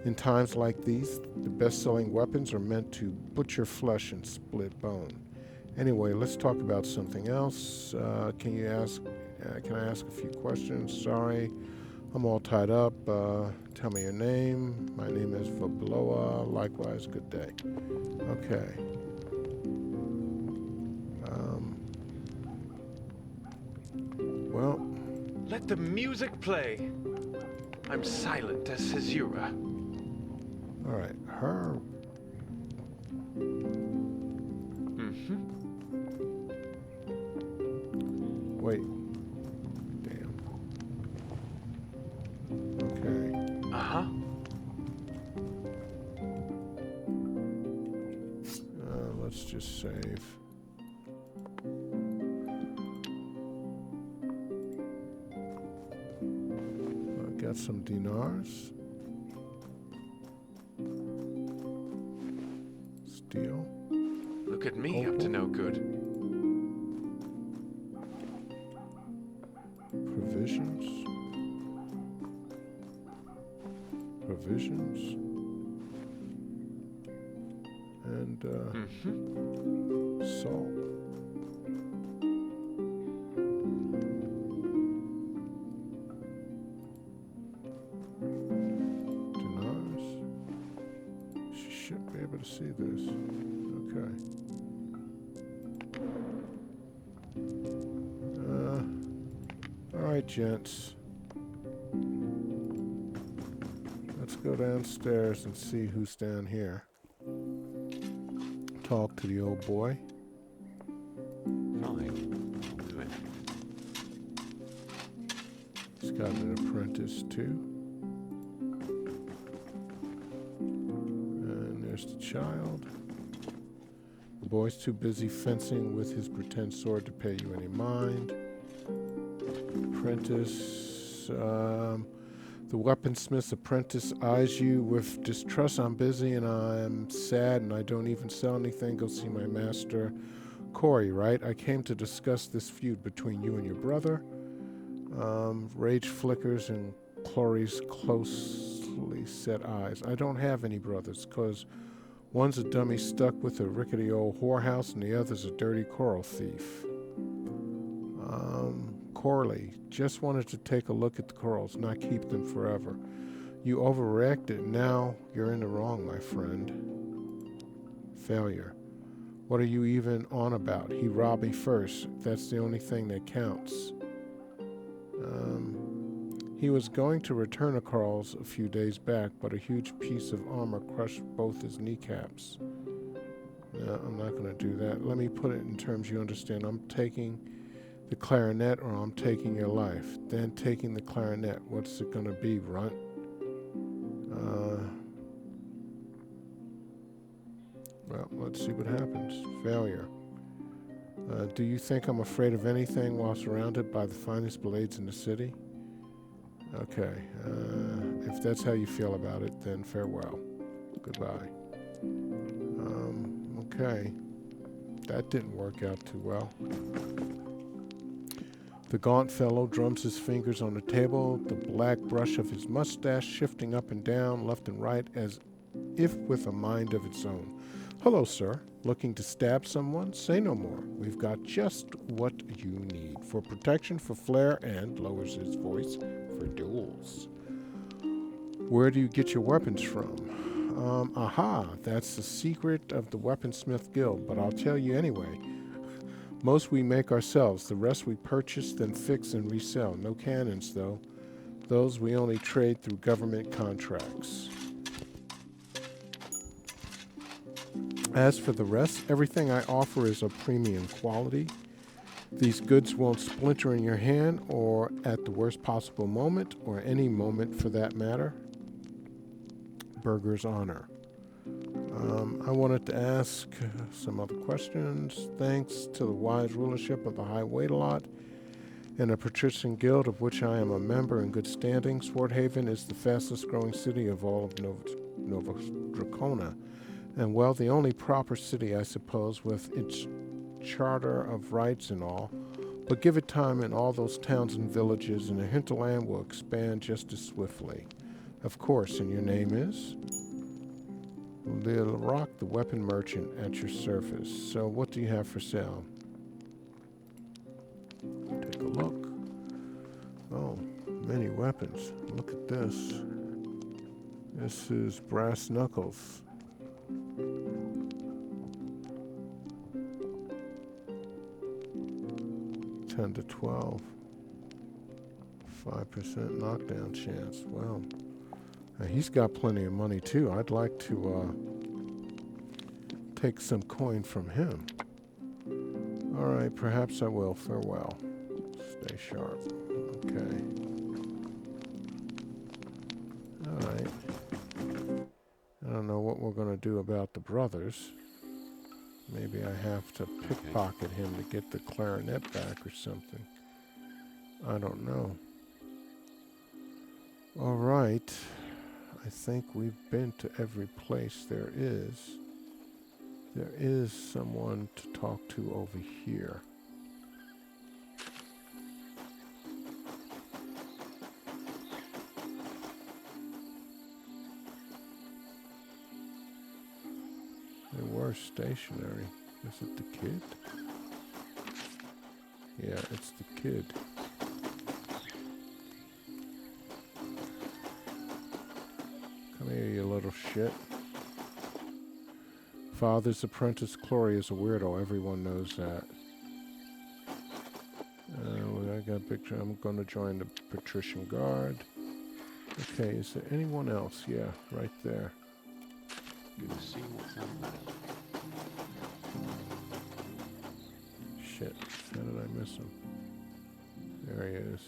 [SPEAKER 1] In times like these, the best-selling weapons are meant to butcher flesh and split bone. Anyway, let's talk about something else. Can I ask a few questions? Sorry, I'm all tied up. Tell me your name. My name is Vabloa. Likewise, good day. Okay. Well.
[SPEAKER 2] Let the music play. I'm silent as Caesura.
[SPEAKER 1] All right, her. Wait. Damn. Okay.
[SPEAKER 2] Uh-huh.
[SPEAKER 1] Let's just save. Got some dinars. Steel.
[SPEAKER 2] Look at me up to no good.
[SPEAKER 1] Provisions. And salt. Dinars. She should be able to see this. Okay. All right, gents. Let's go downstairs and see who's down here. Talk to the old boy.
[SPEAKER 4] Fine. I'll do it.
[SPEAKER 1] He's got an apprentice too. And there's the child. The boy's too busy fencing with his pretend sword to pay you any mind. Apprentice. The weaponsmith's apprentice eyes you with distrust. I'm busy and I'm sad and I don't even sell anything. Go see my master. Corey, right? I came to discuss this feud between you and your brother. Rage flickers in Clory's closely set eyes. I don't have any brothers, because one's a dummy stuck with a rickety old whorehouse and the other's a dirty coral thief. Corley, just wanted to take a look at the corals, not keep them forever. You overreacted. Now you're in the wrong, my friend. Failure. What are you even on about? He robbed me first. That's the only thing that counts. He was going to return the corals a few days back, but a huge piece of armor crushed both his kneecaps. No, I'm not going to do that. Let me put it in terms you understand. I'm taking the clarinet or I'm taking your life. Then taking the clarinet. What's it going to be, runt? Well, let's see what happens. Failure. Do you think I'm afraid of anything while surrounded by the finest blades in the city? Okay. If that's how you feel about it, then farewell. Goodbye. Okay. That didn't work out too well. The gaunt fellow drums his fingers on the table, the black brush of his mustache shifting up and down, left and right, as if with a mind of its own. Hello, sir. Looking to stab someone? Say no more. We've got just what you need. For protection, for flair, and, lowers his voice, for duels. Where do you get your weapons from? Aha, that's the secret of the Weaponsmith Guild, but I'll tell you anyway. Most we make ourselves. The rest we purchase, then fix and resell. No cannons, though. Those we only trade through government contracts. As for the rest, everything I offer is of premium quality. These goods won't splinter in your hand or at the worst possible moment, or any moment for that matter. Burger's Honor. I wanted to ask some other questions. Thanks to the wise rulership of the High Wait-A-Lot and a patrician guild of which I am a member in good standing, Swordhaven is the fastest growing city of all of Nova Dracona. And, well, the only proper city, I suppose, with its charter of rights and all. But give it time and all those towns and villages and the hinterland will expand just as swiftly. Of course, and your name is? Lil Rock, the weapon merchant, at your service. So what do you have for sale? Take a look. Oh, many weapons. Look at this. This is brass knuckles. 10 to 12. 5% knockdown chance. Well, he's got plenty of money too. I'd like to take some coin from him. All right, perhaps I will. Farewell. Stay sharp. Okay. All right. I don't know what we're going to do about the brothers. Maybe I have to pickpocket him to get the clarinet back or something. I don't know. All right. I think we've been to every place there is. There is someone to talk to over here. They were stationary. Is it the kid? Yeah, it's the kid. Come here, you little shit. Father's apprentice Clory is a weirdo. Everyone knows that. I got a picture. I'm going to join the Patrician Guard. Okay, is there anyone else? Yeah, right there.
[SPEAKER 4] Good to see what's out there.
[SPEAKER 1] Shit, how did I miss him? There he is.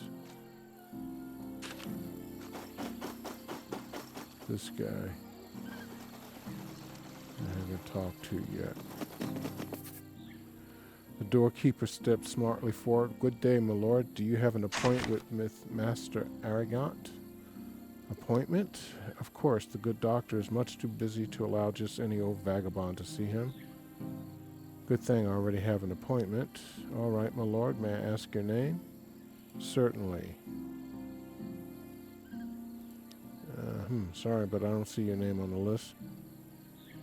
[SPEAKER 1] This guy I haven't talked to yet. The doorkeeper stepped smartly forward. Good day, my lord. Do you have an appointment with Master Arrogant? Appointment? Of course, the good doctor is much too busy to allow just any old vagabond to see him. Good thing I already have an appointment. All right, my lord, may I ask your name? Certainly. Sorry, but I don't see your name on the list.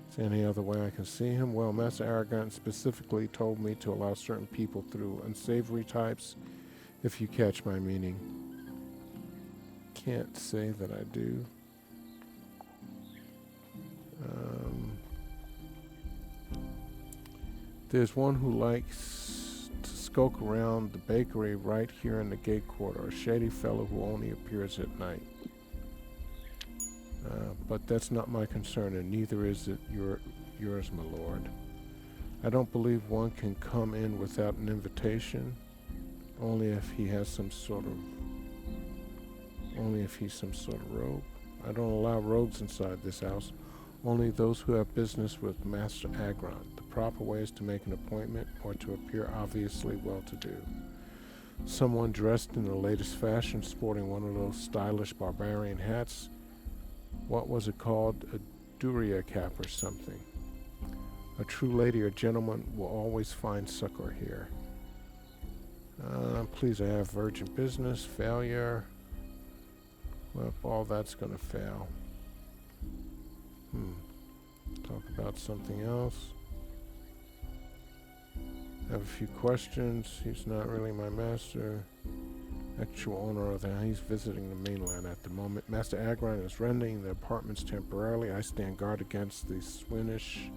[SPEAKER 1] Is there any other way I can see him? Well, Master Arrogant specifically told me to allow certain people through, unsavory types, if you catch my meaning. Can't say that I do. There's one who likes to skulk around the bakery right here in the gate quarter, a shady fellow who only appears at night. But that's not my concern, and neither is it yours, my lord. I don't believe one can come in without an invitation, only if he has some sort of rogue. I don't allow rogues inside this house, only those who have business with Master Agrant. The proper way is to make an appointment or to appear obviously well-to-do. Someone dressed in the latest fashion, sporting one of those stylish barbarian hats. What was it called? A Duria cap or something. A true lady or gentleman will always find succor here. Please, I have urgent business. Failure. Well, all that's gonna fail. Talk about something else. Have a few questions. He's not really my master. Actual owner of the he's visiting the mainland at the moment. Master Agrant is renting the apartments temporarily. I stand guard against the swinish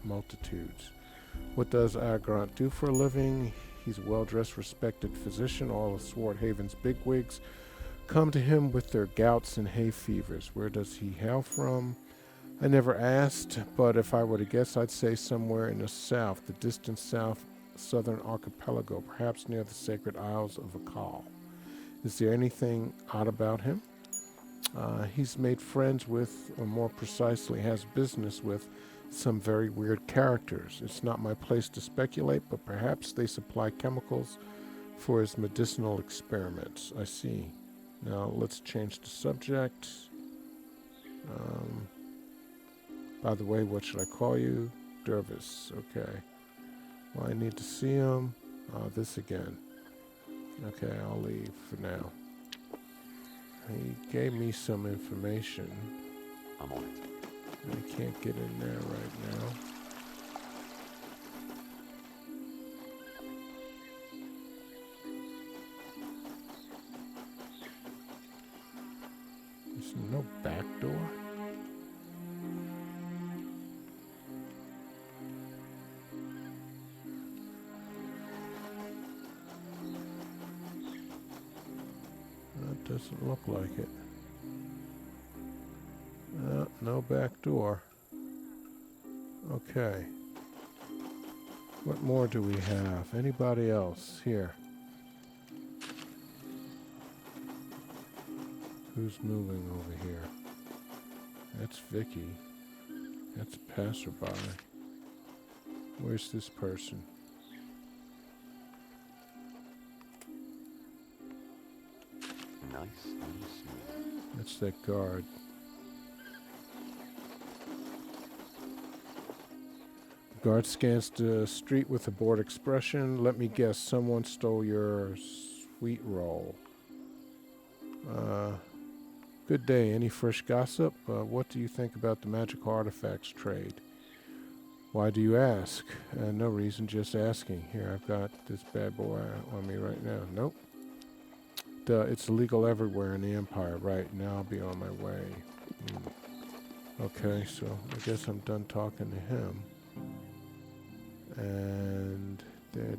[SPEAKER 1] multitudes. What does Agrant do for a living? He's a well-dressed, respected physician. All of Swordhaven's bigwigs come to him with their gouts and hay fevers. Where does he hail from? I never asked, but if I were to guess, I'd say somewhere in the south, the distant southern archipelago, perhaps near the sacred Isles of Akal. Is there anything odd about him? He's made friends with, or more precisely, has business with some very weird characters. It's not my place to speculate, but perhaps they supply chemicals for his medicinal experiments. I see. Now let's change the subject. By the way, what should I call you? Dervis. Okay. Well, I need to see him. This again. Okay, I'll leave for now. He gave me some information.
[SPEAKER 4] I'm on it.
[SPEAKER 1] I can't get in there right now. There's no back door. That doesn't look like it. No back door. Okay. What more do we have? Anybody else? Here. Who's moving over here? That's Vicky. That's a passerby. Where's this person?
[SPEAKER 4] Nice and smooth.
[SPEAKER 1] That's that guard. The guard scans the street with a bored expression. Let me guess, someone stole your sweet roll. Good day. Any fresh gossip? What do you think about the magical artifacts trade? Why do you ask? No reason, just asking. Here, I've got this bad boy on me right now. Nope. It's illegal everywhere in the Empire. Right, now I'll be on my way. Okay, so I guess I'm done talking to him. And that...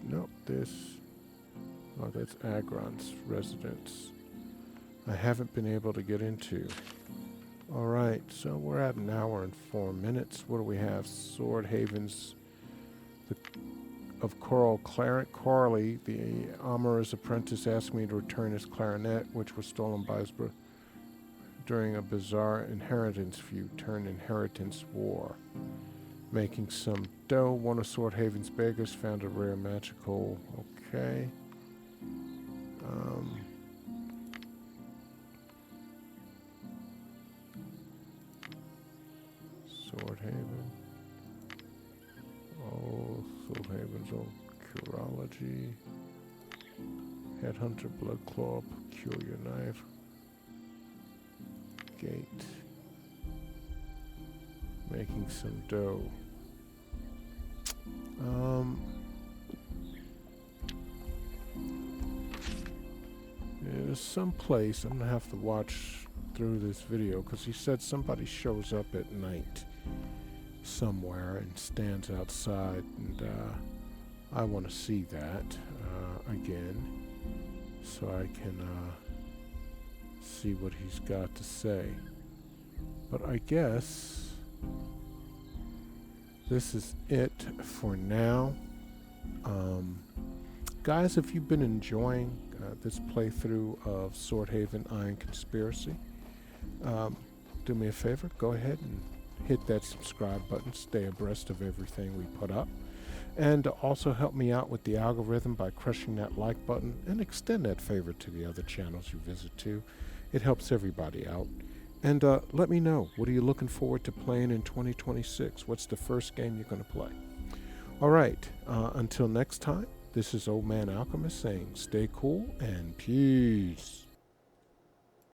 [SPEAKER 1] Nope, this... Oh, that's Agrant's residence. I haven't been able to get into. Alright, so we're at 1 hour and 4 minutes. What do we have? Swordhaven's... of Coral Claret. Corley, the armorer's apprentice, asked me to return his clarinet, which was stolen by his brother. during a bizarre inheritance feud turned inheritance war. Making some dough, one of Swordhaven's beggars found a rare magical. Okay. Swordhaven. Oh, Swordhaven's old curology. Headhunter, blood claw, peculiar knife. Gate. Making some dough. There's some place I'm gonna have to watch through this video because he said somebody shows up at night somewhere and stands outside, and I want to see that again so I can see what he's got to say. But I guess this is it for now. Guys, if you've been enjoying this playthrough of Swordhaven Iron Conspiracy, do me a favor, go ahead and hit that subscribe button, stay abreast of everything we put up, and also help me out with the algorithm by crushing that like button and extend that favor to the other channels you visit too. It helps everybody out. And let me know, what are you looking forward to playing in 2026? What's the first game you're going to play? All right, until next time, this is Old Man Alchemist saying stay cool and peace.